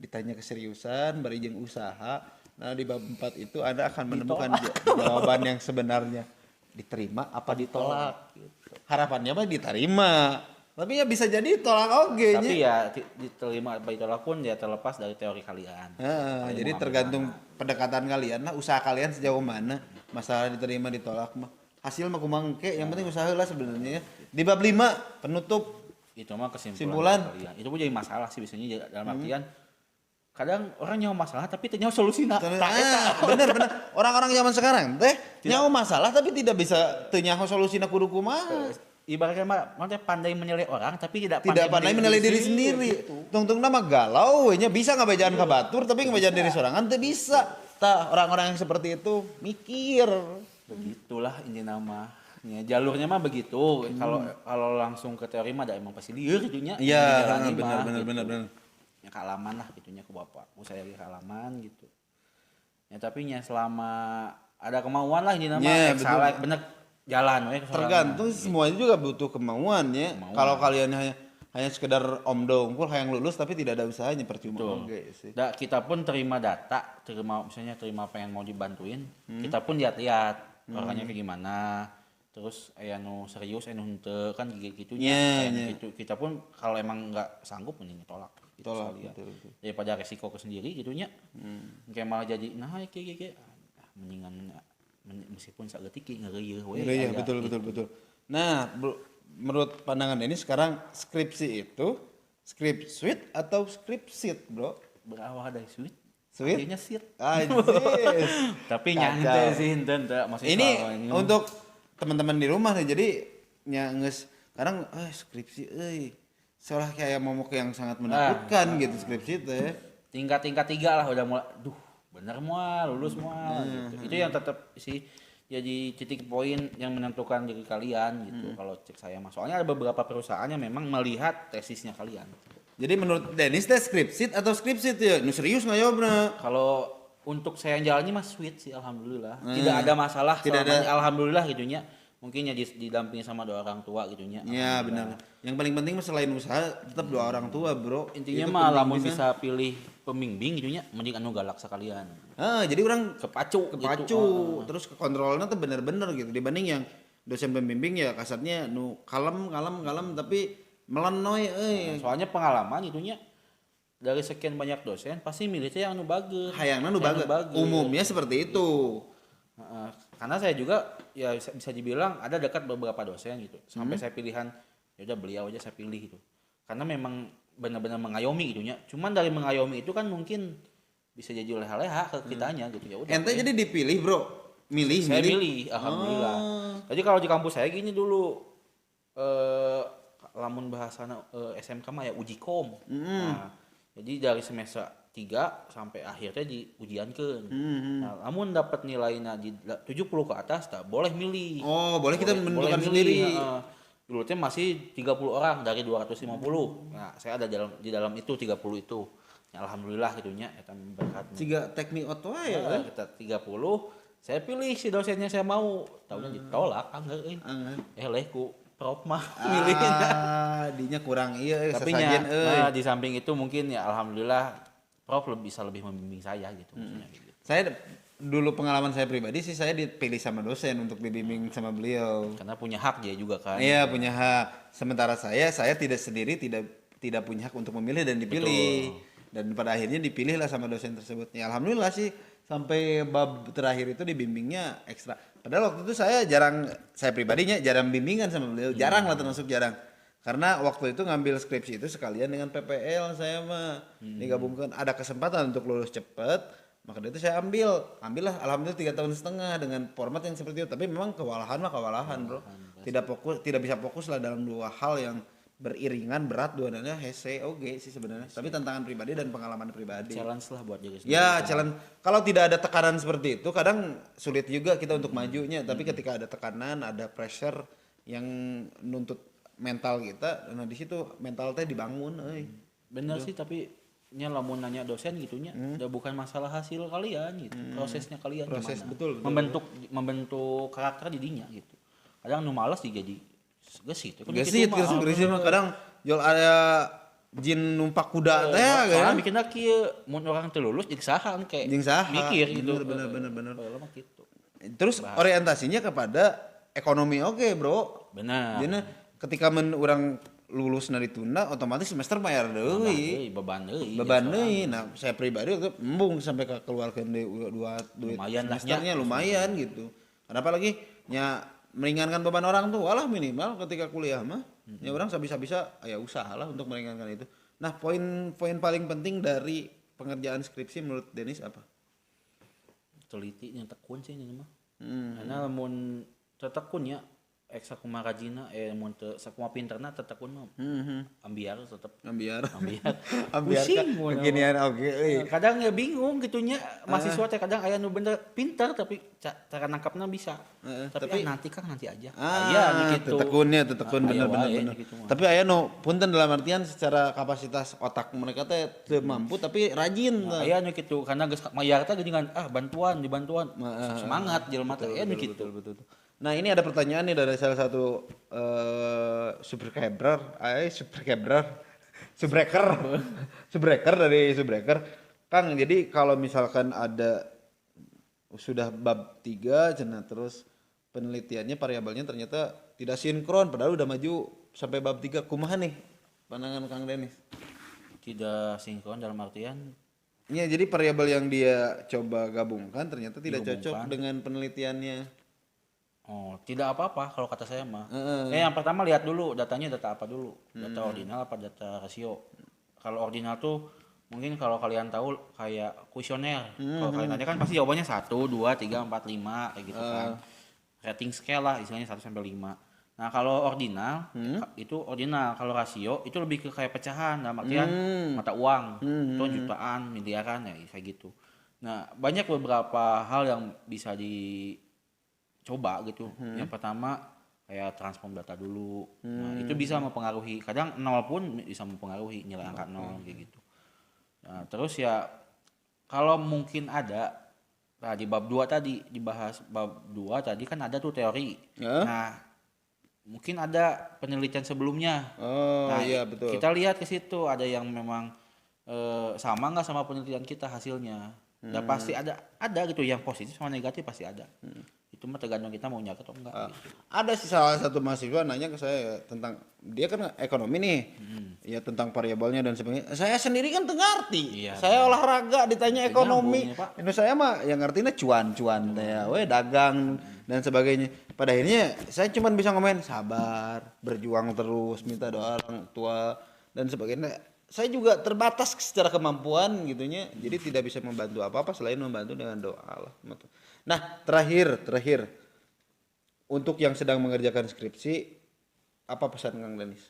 ditanya keseriusan, berijing usaha. Nah, di bab 4 itu Anda akan menemukan jawaban yang sebenarnya. Diterima apa ditolak. Gitu. Harapannya mah diterima. Tapi ya bisa jadi tolak oge. Tapi ya diterima apa ditolak pun ya terlepas dari teori kalian. Jadi tergantung pendekatan kalian lah, usaha kalian sejauh mana. Masalah diterima ditolak mah. Hasil mah kumangke, yang penting usaha lah sebenarnya. Di bab 5 penutup itu mah kesimpulan kalian. Itu pun jadi masalah sih biasanya dalam artian kadang orang nyawa masalah tapi tidak nyawa solusinya. Bener. Orang-orang zaman sekarang teh nyawa masalah tapi tidak bisa teu nyaho solusina kudu kumaha. Ibaratnya mah pandai menilai orang tapi tidak pandai menilai diri sendiri. Tungtungna mah galau we nya bisa ngabejaan ka batur tapi ngabejaan diri sorangan teu bisa. Tah orang-orang yang seperti itu mikir. Begitulah ini namanya jalurnya mah begitu. Kalau langsung ke teori mah ada emang pasti lieur gitunya. Iya, benar. Ya kealaman lah gitunya ke bapak. Saya lagi kealaman gitu. Ya tapi nya selama ada kemauan lah ini nama bener jalan we sorangan. Tergantung semuanya juga butuh kemauan ya. Kalau kalian hanya sekedar omdo unggul hayang lulus tapi tidak ada usahanya percuma oke sih. Kita pun terima data, misalnya terima pengen mau dibantuin, kita pun lihat orangnya kayak gimana. Terus nu serius henteu kan gitunya. Gitu. Kita pun kalau emang nggak sanggup mending tolak. Tolak betul. Daripada resiko ke sendiri gitunya. Kayak malah jadi kayak mendingan meskipun saeutik ngeureuyeuh we. Iya betul. Nah, menurut pandangan ini sekarang skripsi itu script suite atau script sheet, Bro? Berawal dari suite. Akhirnya sheet. Anjir. Tapi nyantai sih henteu maksudnya ini untuk teman-teman di rumah nih. Jadi geus kadang skripsi seolah kayak momok yang sangat menakutkan gitu skripsi teh. Tingkat 3 lah udah mulai bener mual, lulus mual gitu. Itu yang tetap sih jadi titik poin yang menentukan diri kalian gitu. Kalau cek saya mah soalnya ada beberapa perusahaan yang memang melihat tesisnya kalian. Jadi menurut Dennis teh skripsi atau skripsi ya? Nu serius nggak jawabna? Kalau untuk saya yang jalannya mah sweet sih alhamdulillah. Tidak ada masalah alhamdulillah gitunya. Mungkin ya didampingi sama 2 orang tua gitunya. Iya benar. Yang paling penting selain usaha tetap 2 orang tua, Bro. Intinya mah lamun bisa pilih pembimbing gitunya mending anu galak sekalian. Jadi orang kepacu gitu. Terus ke kontrolnya tuh bener-bener gitu dibanding yang dosen pembimbing ya kasarnya nu kalem tapi melenoy soalnya pengalaman gitunya dari sekian banyak dosen pasti milihnya yang nu bagus. Hayangna nu bagus. Umumnya seperti itu. Karena saya juga ya bisa dibilang ada dekat beberapa dosen gitu. Sampai saya pilihan ya udah beliau aja saya pilih gitu. Karena memang benar-benar mengayomi gitunya. Cuman dari mengayomi itu kan mungkin bisa jadi leha-leha ke kitanya gitu ya udah. Ente jadi dipilih, Bro. Saya pilih alhamdulillah. Jadi kalau di kampus saya gini dulu lamun bahasana SMK mah ya uji kom. Nah, jadi dari semester 3 sampai akhirnya diujiankeun. Nah, namun dapat nilainya di 70 ke atas tak boleh milih. Boleh kita menentukan sendiri. Dulu teh masih 30 orang dari 250. Nah, saya ada di dalam itu 30 itu. Ya, alhamdulillah gitunya eta berkat. Ciga teknik oto ya. Kita 30, saya pilih si dosennya saya mau. Taunya ditolak anggar lehku prof mah milihnya. Dinya kurang tapi di samping itu mungkin ya alhamdulillah prof bisa lebih membimbing saya gitu maksudnya gitu. Saya dulu pengalaman saya pribadi sih saya dipilih sama dosen untuk dibimbing sama beliau. Karena punya hak dia juga kan. Iya, punya hak. Sementara saya tidak sendiri tidak punya hak untuk memilih dan dipilih. Betul. Dan pada akhirnya dipilih lah sama dosen tersebut. Ya alhamdulillah sih sampai bab terakhir itu dibimbingnya ekstra. Padahal waktu itu saya pribadinya jarang bimbingan sama beliau. Jarang lah termasuk jarang. Karena waktu itu ngambil skripsi itu sekalian dengan PPL saya mah digabungkan ada kesempatan untuk lulus cepat maka itu saya ambillah alhamdulillah 3,5 tahun dengan format yang seperti itu tapi memang kewalahan bro tidak bisa fokus lah dalam 2 hal yang beriringan berat dua-duanya hese sih sebenarnya tapi tantangan pribadi dan pengalaman pribadi challenge lah buat diri sendiri ya challenge kalau tidak ada tekanan seperti itu kadang sulit juga kita untuk majunya tapi ketika ada tekanan ada pressure yang nuntut mental kita, nah di situ mental teh dibangun, bener sih tapi lamun nanya dosen gitunya, udah bukan masalah hasil kalian gitu, prosesnya kalian proses gimana, betul. membentuk karakter didinya gitu. Kadang nu malas jadi gesit mah kadang jual ada jin numpak kuda teh kan. Soalnya bikinna kieu mun orang teu lulus jeung saha kayak mikir gitu. Bener. Gitu. Terus orientasinya kepada ekonomi bro. Benar. Jadi ketika orang lulus na ditunda otomatis semester bayar deui beban deui nah saya pribadi waktu embung sampai keluarkan duit semesternya lumayan gitu kenapa lagi meringankan beban orang tuh walah minimal ketika kuliah mah orang bisa aya usaha lah untuk meringankan itu nah poin paling penting dari pengerjaan skripsi menurut Dennis apa teliti yang tekun sih ini mah karena lamun tekun ya sakumaha rajina mun teu sakumaha pinterna tetekun mah ambiar tetep ambiar pusing beginian kadang ya bingung gitunya mahasiswa teh kadang aya nu bener pinter tapi cara nangkapna bisa tapi nanti aja aya gitu tetekun bener gitu, tapi aya nu punten dalam artian secara kapasitas otak mereka teh teu mampu tapi rajin aya nu kitu karena geus mayar teh geuningan bantuan semangat jelema teh aya nu kitu. Nah ini ada pertanyaan nih dari salah satu subbreaker dari subbreaker. Kang, jadi kalau misalkan ada sudah bab 3 cenah terus penelitiannya variabelnya ternyata tidak sinkron padahal udah maju sampai bab 3, kumaha nih pandangan Kang Denis? Tidak sinkron dalam artian Ya jadi variabel yang dia coba gabungkan ternyata tidak cocok dengan penelitiannya. oh tidak apa-apa kalau kata saya mah. Yang pertama lihat dulu datanya data apa dulu, data ordinal apa data rasio. Kalau ordinal tuh mungkin kalau kalian tahu kayak kuesioner. Kalau kalian tanya kan pasti jawabannya 1, 2, 3, 4, 5 kayak gitu kan. Rating scale lah istilahnya 1 sampai 5. Nah, kalau ordinal itu ordinal, kalau rasio itu lebih ke kayak pecahan dalam artian mata uang. Itu jutaan, miliaran ya kayak gitu. Nah, banyak beberapa hal yang bisa dicoba gitu. Yang pertama kayak transform data dulu. Nah, itu bisa mempengaruhi. Kadang 0 pun bisa mempengaruhi nilai angka 0 kayak gitu. Nah, terus ya kalau mungkin ada di bab 2 tadi dibahas bab 2 tadi kan ada tuh teori. Nah, mungkin ada penelitian sebelumnya. Nah, Iya betul. kita lihat ke situ ada yang memang sama nggak sama penelitian kita hasilnya. Dan pasti ada gitu yang positif sama negatif pasti ada. Itu mah tergantung kita mau nyata atau enggak gitu. Ada sih salah satu mahasiswa nanya ke saya tentang dia kan ekonomi nih, ya tentang variabelnya dan sebagainya. Saya sendiri kan ngerti. Iya, Saya olahraga ditanya ekonomi. nyambung ya, Pak. Ini saya mah yang ngertinya cuan-cuan ya, dagang dan sebagainya. Pada akhirnya saya cuma bisa ngomongin sabar, berjuang terus, minta doa orang tua dan sebagainya. Saya juga terbatas secara kemampuan gitunya, jadi tidak bisa membantu apa-apa selain membantu dengan doa lah. Nah, terakhir untuk yang sedang mengerjakan skripsi, apa pesan Kang Denis?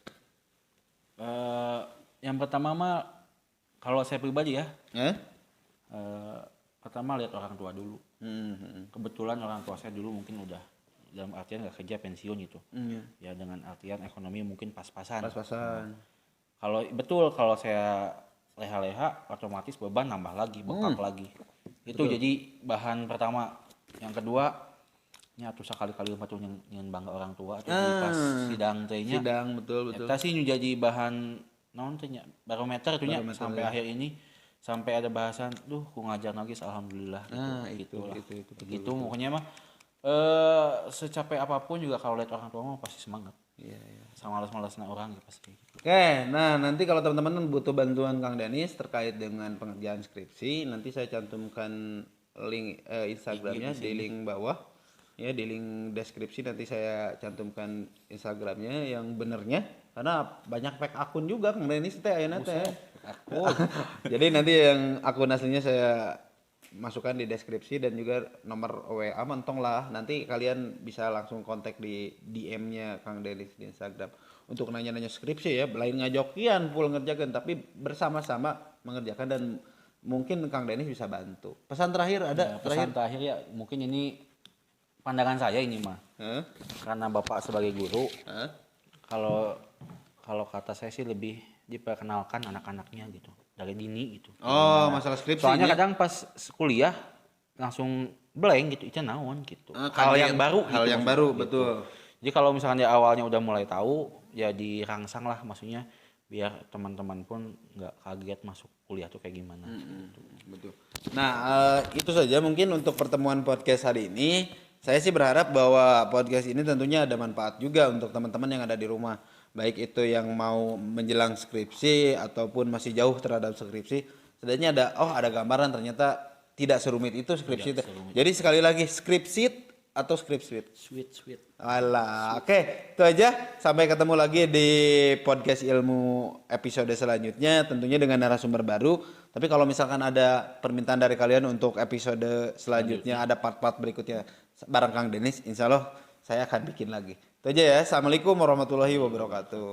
Yang pertama mah kalau saya pribadi ya, pertama lihat orang tua dulu. Kebetulan orang tua saya dulu mungkin udah dalam artian nggak kerja pensiun gitu. Ya dengan artian ekonomi mungkin pas-pasan. Kalau betul kalau saya leha-leha otomatis beban nambah lagi, bengkak lagi. Itu jadi bahan pertama. Yang kedua, nya tuh sekali-kali mah tuh nyen bangga orang tua atau di pas sidang teh nya. Sidang betul. Eta sih jadi bahan naon teh nya barometer tuh nya sampai akhir ini sampai ada bahasan duh ku ngajar lagi alhamdulillah gitu. Begitu pokoknya mah secapek apapun juga kalau lihat orang tua mah pasti semangat. Iya. Sama malas-malasnya orang ya pasti gitu. Oke, nah nanti kalau teman-teman butuh bantuan Kang Denis terkait dengan pengerjaan skripsi, nanti saya cantumkan link Instagramnya di link bawah, ya di link deskripsi nanti saya cantumkan Instagramnya yang benernya, karena banyak fake akun juga Kang Denis teh ayeuna teh. Jadi nanti yang akun aslinya saya masukkan di deskripsi dan juga nomor WA mentong lah, nanti kalian bisa langsung kontak di DM-nya Kang Denis di Instagram untuk nanya-nanya skripsi ya, lain ngajokian full ngerjakan tapi bersama-sama mengerjakan dan mungkin Kang Denis bisa bantu. Pesan terakhir ada? Pesan terakhir ya mungkin ini pandangan saya ini mah. Karena Bapak sebagai guru. Kalau kata saya sih lebih diperkenalkan anak-anaknya gitu dari dini gitu. Masalah skripsi. Soalnya kadang pas kuliah langsung blank gitu, itu naon gitu. Hal yang baru. Hal yang baru, betul. Jadi kalau misalkan di awalnya udah mulai tahu, ya dirangsang lah maksudnya biar teman-teman pun nggak kaget masuk kuliah tuh kayak gimana. Gitu. Betul. Nah itu saja mungkin untuk pertemuan podcast hari ini. Saya sih berharap bahwa podcast ini tentunya ada manfaat juga untuk teman-teman yang ada di rumah. Baik itu yang mau menjelang skripsi ataupun masih jauh terhadap skripsi. Setidaknya ada gambaran ternyata tidak serumit itu skripsi. Jadi sekali lagi skripsi atau script sweet. Alah, oke, itu aja. Sampai ketemu lagi di podcast ilmu episode selanjutnya, tentunya dengan narasumber baru. Tapi kalau misalkan ada permintaan dari kalian untuk episode selanjutnya, ada part-part berikutnya bareng Kang Denis, insya Allah saya akan bikin lagi. Itu aja ya. Assalamualaikum warahmatullahi wabarakatuh.